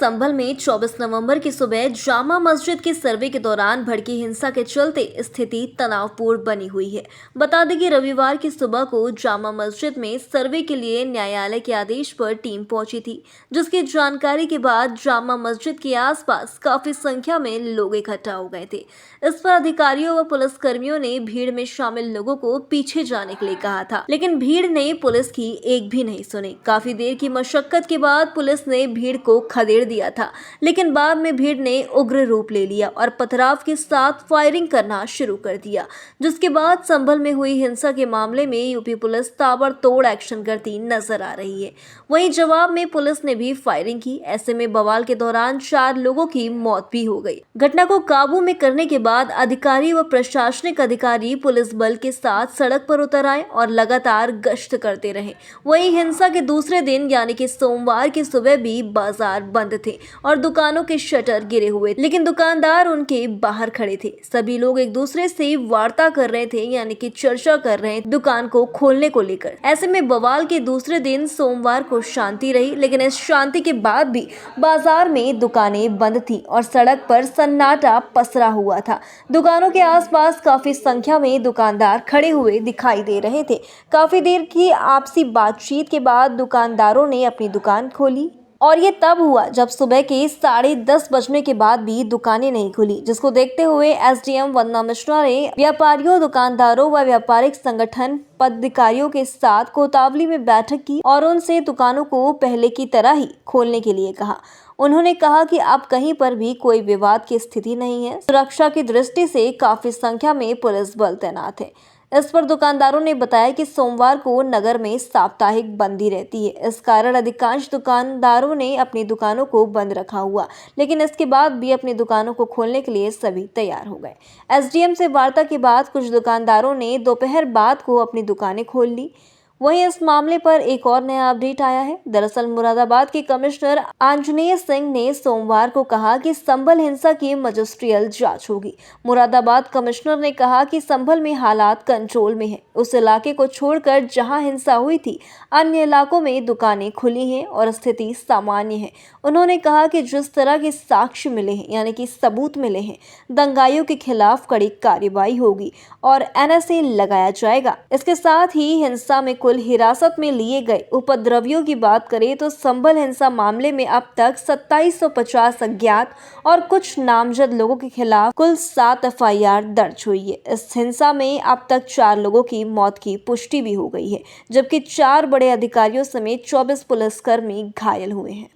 संभल में 24 नवंबर की सुबह जामा मस्जिद के सर्वे के दौरान भड़की हिंसा के चलते स्थिति तनावपूर्ण बनी हुई है। बता दें कि रविवार की सुबह को जामा मस्जिद में सर्वे के लिए न्यायालय के आदेश पर टीम पहुंची थी, जिसकी जानकारी के बाद जामा मस्जिद के आसपास काफी संख्या में लोग इकट्ठा हो गए थे। इस पर अधिकारियों व पुलिसकर्मियों ने भीड़ में शामिल लोगों को पीछे जाने के लिए कहा था, लेकिन भीड़ ने पुलिस की एक भी नहीं सुनी। काफी देर की मशक्कत के बाद पुलिस ने भीड़ को खदेड़ दिया था, लेकिन बाद में भीड़ ने उग्र रूप ले लिया और पथराव के साथ फायरिंग करना शुरू कर दिया, जिसके बाद संभल में हुई हिंसा के मामले में यूपी पुलिस ताबड़तोड़ एक्शन करती नजर आ रही है। वहीं जवाब में पुलिस ने भी फायरिंग की। ऐसे में बवाल के दौरान 4 लोगों की मौत भी हो गई। घटना को काबू में करने के बाद अधिकारी व प्रशासनिक अधिकारी पुलिस बल के साथ सड़क पर उतर आए और लगातार गश्त करते रहे। वहीं हिंसा के दूसरे दिन यानी कि सोमवार की सुबह भी बाजार बंद थे और दुकानों के शटर गिरे हुए, लेकिन दुकानदार उनके बाहर खड़े थे। सभी लोग एक दूसरे से वार्ता कर रहे थे, यानी कि चर्चा कर रहे हैं दुकान को खोलने को लेकर। ऐसे में बवाल के दूसरे दिन सोमवार को शांति रही, लेकिन इस शांति के बाद भी बाजार में दुकानें बंद थी और सड़क पर सन्नाटा पसरा हुआ था। दुकानों के आसपास काफी संख्या में दुकानदार खड़े हुए दिखाई दे रहे थे। काफी देर की आपसी बातचीत के बाद दुकानदारों ने अपनी दुकान खोली और ये तब हुआ जब सुबह के 10:30 बजने के बाद भी दुकानें नहीं खुली, जिसको देखते हुए एसडीएम वंदना मिश्रा ने व्यापारियों, दुकानदारों व व्यापारिक संगठन पदाधिकारियों के साथ कोतवाली में बैठक की और उनसे दुकानों को पहले की तरह ही खोलने के लिए कहा। उन्होंने कहा कि अब कहीं पर भी कोई विवाद की स्थिति नहीं है। सुरक्षा की दृष्टि से काफी संख्या में पुलिस बल तैनात है। इस पर दुकानदारों ने बताया कि सोमवार को नगर में साप्ताहिक बंदी रहती है। इस कारण अधिकांश दुकानदारों ने अपनी दुकानों को बंद रखा हुआ, लेकिन इसके बाद भी अपनी दुकानों को खोलने के लिए सभी तैयार हो गए। एसडीएम से वार्ता के बाद कुछ दुकानदारों ने दोपहर बाद को अपनी दुकानें खोल ली। वहीं इस मामले पर एक और नया अपडेट आया है। दरअसल मुरादाबाद के कमिश्नर आंजनेय सिंह ने सोमवार को कहा कि संभल हिंसा की मजिस्ट्रियल जांच होगी। मुरादाबाद कमिश्नर ने कहा कि संभल में हालात कंट्रोल में है। उस इलाके को छोड़कर जहां हिंसा हुई थी, अन्य इलाकों में दुकानें खुली हैं और स्थिति सामान्य है। उन्होंने कहा कि जिस तरह के साक्ष्य मिले हैं, यानी कि सबूत मिले हैं, दंगाइयों के खिलाफ कड़ी कार्रवाई होगी और एनएसए लगाया जाएगा। इसके साथ ही हिंसा में कुल हिरासत में लिए गए उपद्रवियों की बात करें तो संभल हिंसा मामले में अब तक 2750 अज्ञात और कुछ नामजद लोगों के खिलाफ कुल 7 एफआईआर दर्ज हुई है। इस हिंसा में अब तक 4 लोगों की मौत की पुष्टि भी हो गई है, जबकि 4 बड़े अधिकारियों समेत 24 पुलिसकर्मी घायल हुए हैं।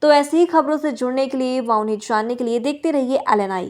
तो ऐसी ही खबरों से जुड़ने के लिए व उन्हें जानने के लिए देखते रहिए LNI।